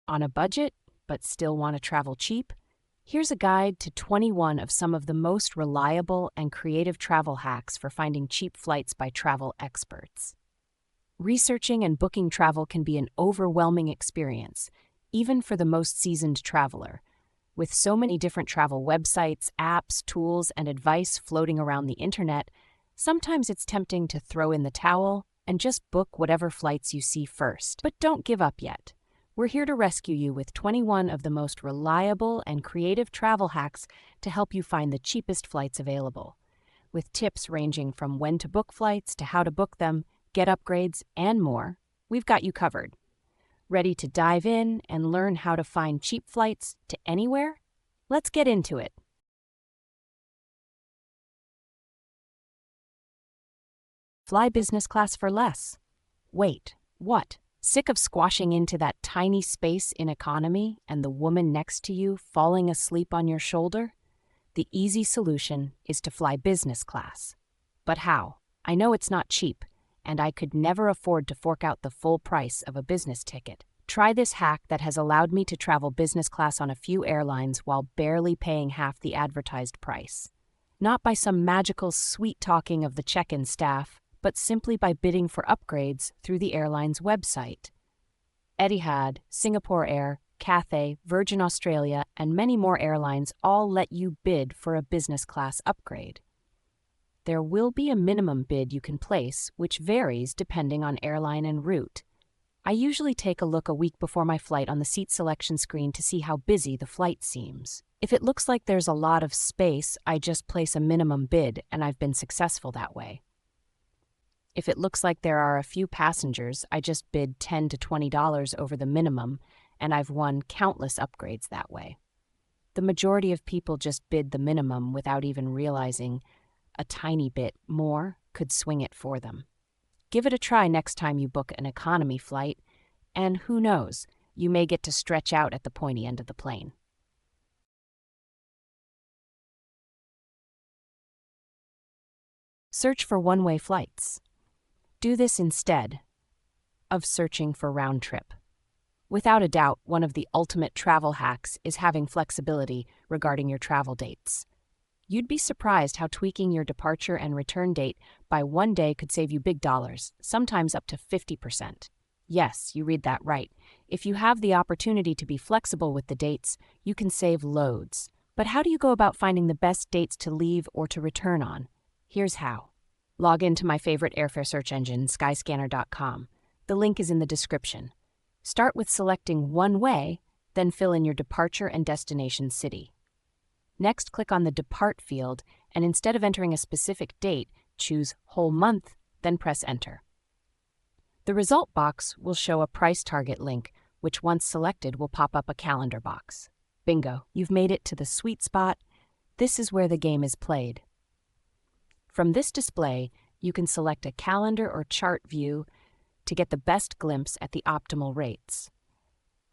On a budget, but still want to travel cheap? Here's a guide to 21 of some of the most reliable and creative travel hacks for finding cheap flights by travel experts. Researching and booking travel can be an overwhelming experience, even for the most seasoned traveler. With so many different travel websites, apps, tools, and advice floating around the internet, sometimes it's tempting to throw in the towel and just book whatever flights you see first. But don't give up yet. We're here to rescue you with 21 of the most reliable and creative travel hacks to help you find the cheapest flights available. With tips ranging from when to book flights to how to book them, get upgrades, and more, we've got you covered. Ready to dive in and learn how to find cheap flights to anywhere? Let's get into it. Fly business class for less. Wait, what? Sick of squashing into that tiny space in economy and the woman next to you falling asleep on your shoulder? The easy solution is to fly business class. But how? I know it's not cheap, and I could never afford to fork out the full price of a business ticket. Try this hack that has allowed me to travel business class on a few airlines while barely paying half the advertised price. Not by some magical sweet-talking of the check-in staff, but simply by bidding for upgrades through the airline's website. Etihad, Singapore Air, Cathay, Virgin Australia, and many more airlines all let you bid for a business class upgrade. There will be a minimum bid you can place, which varies depending on airline and route. I usually take a look a week before my flight on the seat selection screen to see how busy the flight seems. If it looks like there's a lot of space, I just place a minimum bid, and I've been successful that way. If it looks like there are a few passengers, I just bid $10 to $20 over the minimum, and I've won countless upgrades that way. The majority of people just bid the minimum without even realizing a tiny bit more could swing it for them. Give it a try next time you book an economy flight, and who knows, you may get to stretch out at the pointy end of the plane. Search for one-way flights. Do this instead of searching for round trip. Without a doubt, one of the ultimate travel hacks is having flexibility regarding your travel dates. You'd be surprised how tweaking your departure and return date by one day could save you big dollars, sometimes up to 50%. Yes, you read that right. If you have the opportunity to be flexible with the dates, you can save loads. But how do you go about finding the best dates to leave or to return on? Here's how. Log into my favorite airfare search engine, Skyscanner.com. The link is in the description. Start with selecting one way, then fill in your departure and destination city. Next, click on the Depart field, and instead of entering a specific date, choose Whole Month, then press Enter. The result box will show a price target link, which once selected will pop up a calendar box. Bingo, you've made it to the sweet spot. This is where the game is played. From this display, you can select a calendar or chart view to get the best glimpse at the optimal rates.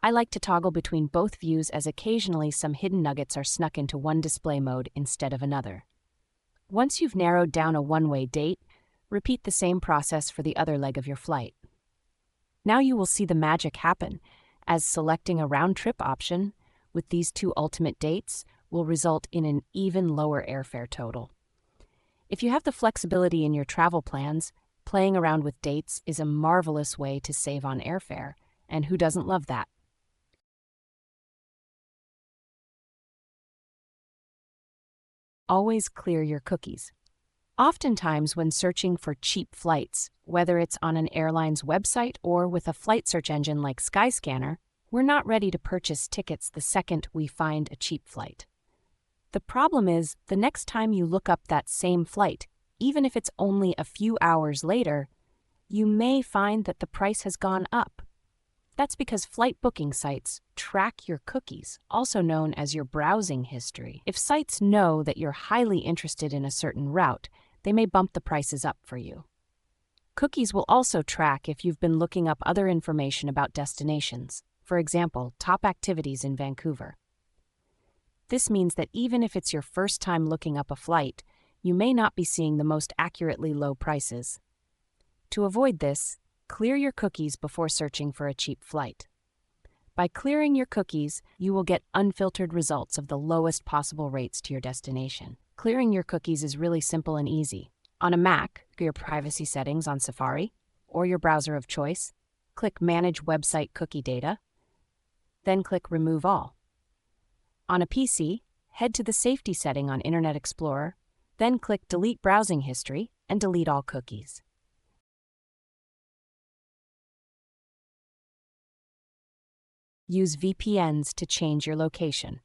I like to toggle between both views as occasionally some hidden nuggets are snuck into one display mode instead of another. Once you've narrowed down a one-way date, repeat the same process for the other leg of your flight. Now you will see the magic happen, as selecting a round-trip option with these two ultimate dates will result in an even lower airfare total. If you have the flexibility in your travel plans, playing around with dates is a marvelous way to save on airfare, and who doesn't love that? Always clear your cookies. Oftentimes when searching for cheap flights, whether it's on an airline's website or with a flight search engine like Skyscanner, we're not ready to purchase tickets the second we find a cheap flight. The problem is, the next time you look up that same flight, even if it's only a few hours later, you may find that the price has gone up. That's because flight booking sites track your cookies, also known as your browsing history. If sites know that you're highly interested in a certain route, they may bump the prices up for you. Cookies will also track if you've been looking up other information about destinations, for example, top activities in Vancouver. This means that even if it's your first time looking up a flight, you may not be seeing the most accurately low prices. To avoid this, clear your cookies before searching for a cheap flight. By clearing your cookies, you will get unfiltered results of the lowest possible rates to your destination. Clearing your cookies is really simple and easy. On a Mac, go to your privacy settings on Safari or your browser of choice. Click Manage Website Cookie Data, then click Remove All. On a PC, head to the Safety setting on Internet Explorer, then click Delete Browsing History and delete all cookies. Use VPNs to change your location.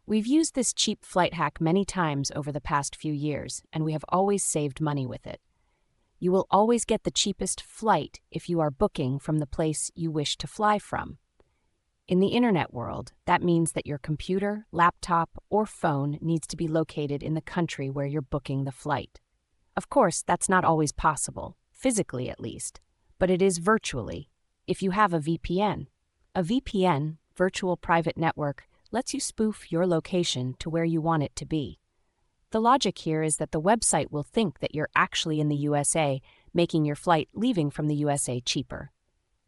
We've used this cheap flight hack many times over the past few years, and we have always saved money with it. You will always get the cheapest flight if you are booking from the place you wish to fly from. In the internet world, that means that your computer, laptop, or phone needs to be located in the country where you're booking the flight. Of course, that's not always possible, physically at least, but it is virtually, if you have a VPN. A VPN, virtual private network, lets you spoof your location to where you want it to be. The logic here is that the website will think that you're actually in the USA, making your flight leaving from the USA cheaper.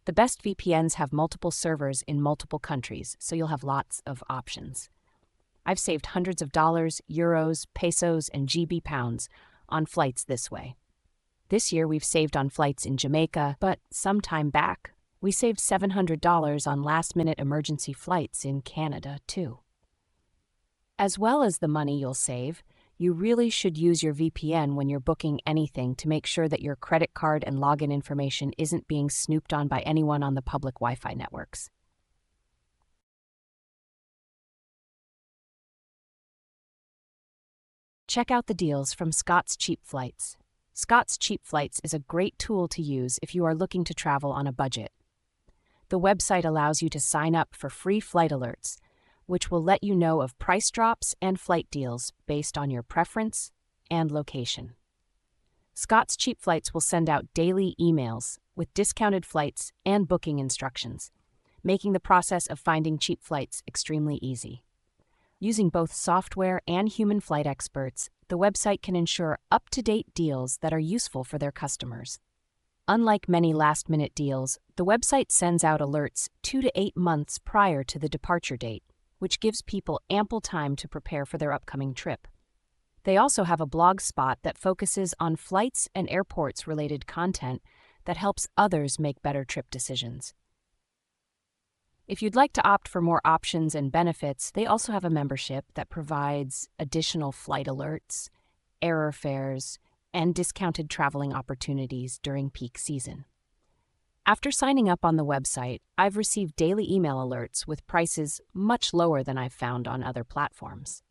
The best VPNs have multiple servers in multiple countries, so you'll have lots of options. I've saved hundreds of dollars, euros, pesos, and GB pounds on flights this way. This year we've saved on flights in Jamaica, but some time back, we saved $700 on last-minute emergency flights in Canada, too. As well as the money you'll save, you really should use your VPN when you're booking anything to make sure that your credit card and login information isn't being snooped on by anyone on the public Wi-Fi networks. Check out the deals from Scott's Cheap Flights. Scott's Cheap Flights is a great tool to use if you are looking to travel on a budget. The website allows you to sign up for free flight alerts, which will let you know of price drops and flight deals based on your preference and location. Scott's Cheap Flights will send out daily emails with discounted flights and booking instructions, making the process of finding cheap flights extremely easy. Using both software and human flight experts, the website can ensure up-to-date deals that are useful for their customers. Unlike many last-minute deals, the website sends out alerts 2 to 8 months prior to the departure date, which gives people ample time to prepare for their upcoming trip. They also have a blog spot that focuses on flights and airports-related content that helps others make better trip decisions. If you'd like to opt for more options and benefits, they also have a membership that provides additional flight alerts, Airfares, and discounted traveling opportunities during peak season. After signing up on the website, I've received daily email alerts with prices much lower than I've found on other platforms.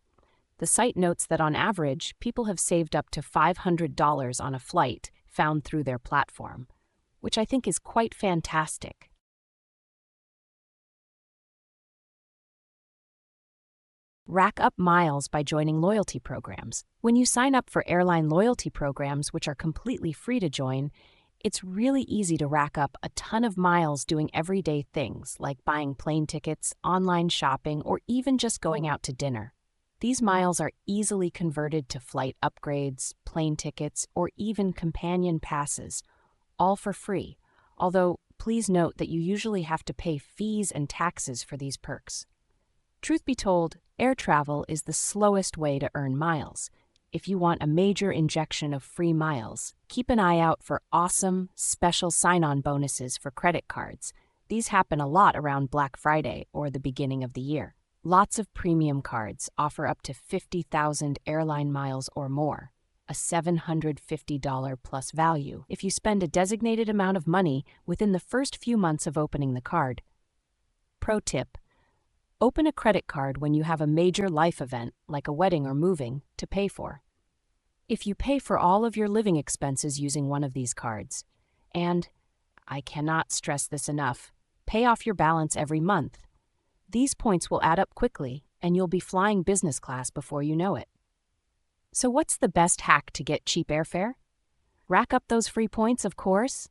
The site notes that on average, people have saved up to $500 on a flight found through their platform, which I think is quite fantastic. Rack up miles by joining loyalty programs. When you sign up for airline loyalty programs, which are completely free to join, it's really easy to rack up a ton of miles doing everyday things like buying plane tickets, online shopping, or even just going out to dinner. These miles are easily converted to flight upgrades, plane tickets, or even companion passes, all for free, although please note that you usually have to pay fees and taxes for these perks. Truth be told, air travel is the slowest way to earn miles. If you want a major injection of free miles, keep an eye out for awesome, special sign-on bonuses for credit cards. These happen a lot around Black Friday or the beginning of the year. Lots of premium cards offer up to 50,000 airline miles or more, a $750 plus value if you spend a designated amount of money within the first few months of opening the card. Pro tip: open a credit card when you have a major life event, like a wedding or moving, to pay for. If you pay for all of your living expenses using one of these cards, and, I cannot stress this enough, pay off your balance every month, these points will add up quickly, and you'll be flying business class before you know it. So what's the best hack to get cheap airfare? Rack up those free points, of course.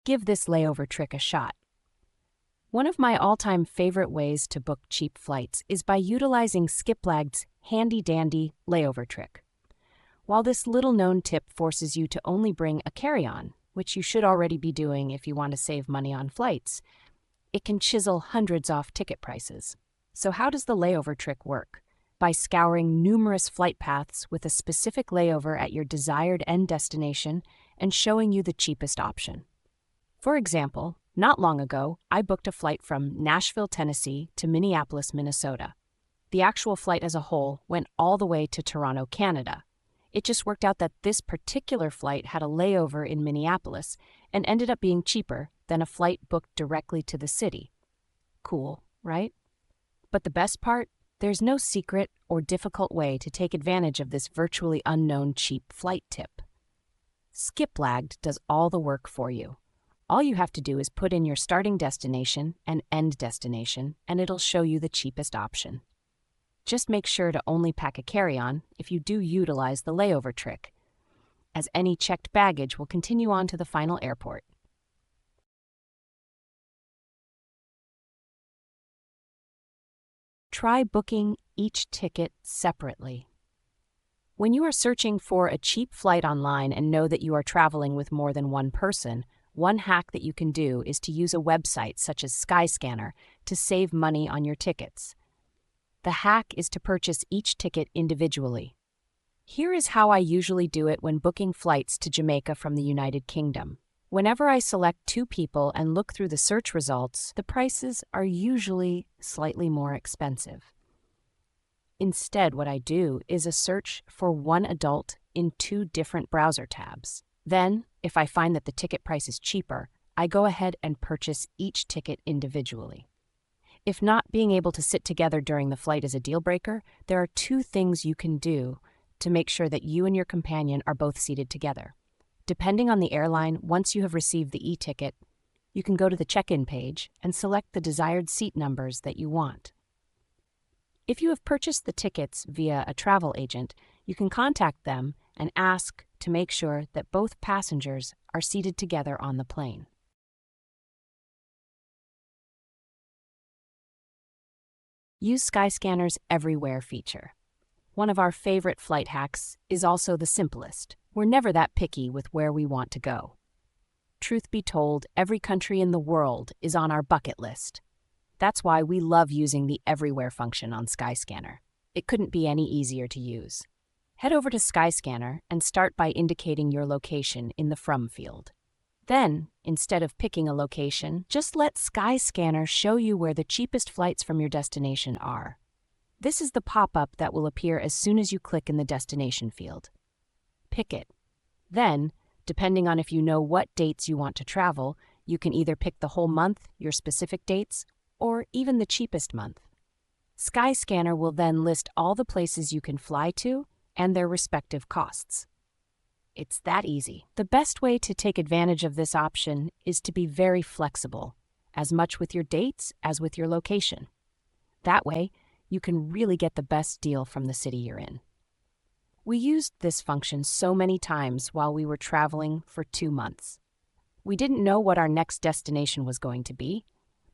Give this layover trick a shot. One of my all-time favorite ways to book cheap flights is by utilizing Skiplag's handy-dandy layover trick. While this little-known tip forces you to only bring a carry-on, which you should already be doing if you want to save money on flights, it can chisel hundreds off ticket prices. So how does the layover trick work? By scouring numerous flight paths with a specific layover at your desired end destination and showing you the cheapest option. For example, not long ago, I booked a flight from Nashville, Tennessee to Minneapolis, Minnesota. The actual flight as a whole went all the way to Toronto, Canada. It just worked out that this particular flight had a layover in Minneapolis and ended up being cheaper than a flight booked directly to the city. Cool, right? But the best part? There's no secret or difficult way to take advantage of this virtually unknown cheap flight tip. Skiplagged does all the work for you. All you have to do is put in your starting destination and end destination, and it'll show you the cheapest option. Just make sure to only pack a carry-on if you do utilize the layover trick, as any checked baggage will continue on to the final airport. Try booking each ticket separately. When you are searching for a cheap flight online and know that you are traveling with more than one person, one hack that you can do is to use a website such as Skyscanner to save money on your tickets. The hack is to purchase each ticket individually. Here is how I usually do it when booking flights to Jamaica from the United Kingdom. Whenever I select 2 people and look through the search results, the prices are usually slightly more expensive. Instead, what I do is a search for one adult in 2 different browser tabs. Then, if I find that the ticket price is cheaper, I go ahead and purchase each ticket individually. If not being able to sit together during the flight is a deal breaker, there are 2 things you can do to make sure that you and your companion are both seated together. Depending on the airline, once you have received the e-ticket, you can go to the check-in page and select the desired seat numbers that you want. If you have purchased the tickets via a travel agent, you can contact them and ask to make sure that both passengers are seated together on the plane. Use Skyscanner's Everywhere feature. One of our favorite flight hacks is also the simplest. We're never that picky with where we want to go. Truth be told, every country in the world is on our bucket list. That's why we love using the Everywhere function on Skyscanner. It couldn't be any easier to use. Head over to Skyscanner and start by indicating your location in the From field. Then, instead of picking a location, just let Skyscanner show you where the cheapest flights from your destination are. This is the pop-up that will appear as soon as you click in the destination field. Pick it. Then, depending on if you know what dates you want to travel, you can either pick the whole month, your specific dates, or even the cheapest month. Skyscanner will then list all the places you can fly to and their respective costs. It's that easy. The best way to take advantage of this option is to be very flexible, as much with your dates as with your location. That way, you can really get the best deal from the city you're in. We used this function so many times while we were traveling for 2 months. We didn't know what our next destination was going to be,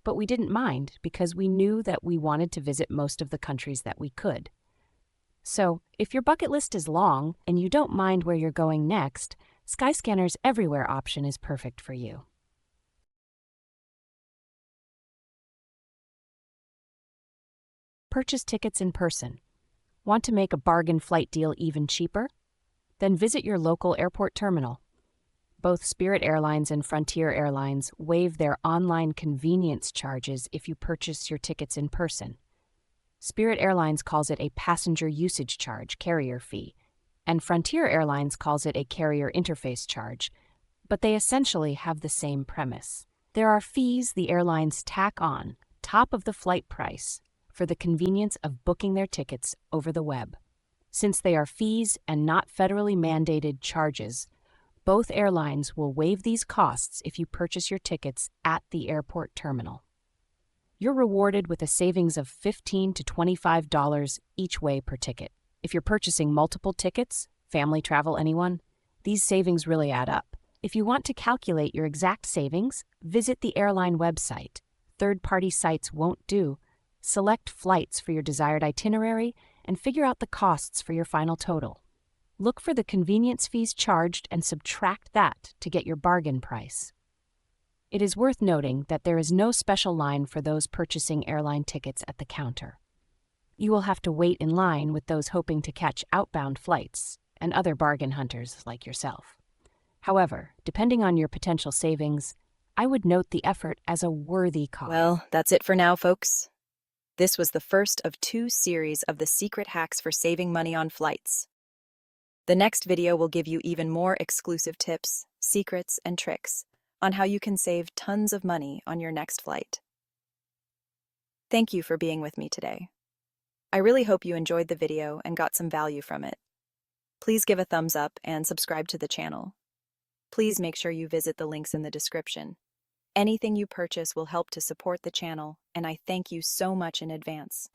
but we didn't mind because we knew that we wanted to visit most of the countries that we could. So, if your bucket list is long and you don't mind where you're going next, Skyscanner's Everywhere option is perfect for you. Purchase tickets in person. Want to make a bargain flight deal even cheaper? Then visit your local airport terminal. Both Spirit Airlines and Frontier Airlines waive their online convenience charges if you purchase your tickets in person. Spirit Airlines calls it a passenger usage charge, carrier fee, and Frontier Airlines calls it a carrier interface charge, but they essentially have the same premise. There are fees the airlines tack on top of the flight price for the convenience of booking their tickets over the web. Since they are fees and not federally mandated charges, both airlines will waive these costs if you purchase your tickets at the airport terminal. You're rewarded with a savings of $15 to $25 each way per ticket. If you're purchasing multiple tickets, family travel, anyone, these savings really add up. If you want to calculate your exact savings, visit the airline website. Third-party sites won't do. Select flights for your desired itinerary and figure out the costs for your final total. Look for the convenience fees charged and subtract that to get your bargain price. It is worth noting that there is no special line for those purchasing airline tickets at the counter. You will have to wait in line with those hoping to catch outbound flights and other bargain hunters like yourself. However, depending on your potential savings, I would note the effort as a worthy cause. Well, that's it for now, folks. This was the first of 2 series of the secret hacks for saving money on flights. The next video will give you even more exclusive tips, secrets, and tricks on how you can save tons of money on your next flight. Thank you for being with me today. I really hope you enjoyed the video and got some value from it. Please give a thumbs up and subscribe to the channel. Please make sure you visit the links in the description. Anything you purchase will help to support the channel, and I thank you so much in advance.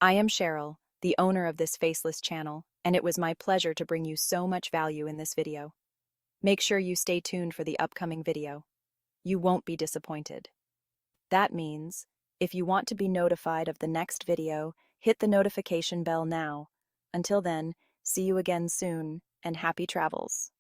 I am Cheryl, the owner of this faceless channel, and it was my pleasure to bring you so much value in this video. Make sure you stay tuned for the upcoming video. You won't be disappointed. That means, if you want to be notified of the next video, hit the notification bell now. Until then, see you again soon, and happy travels.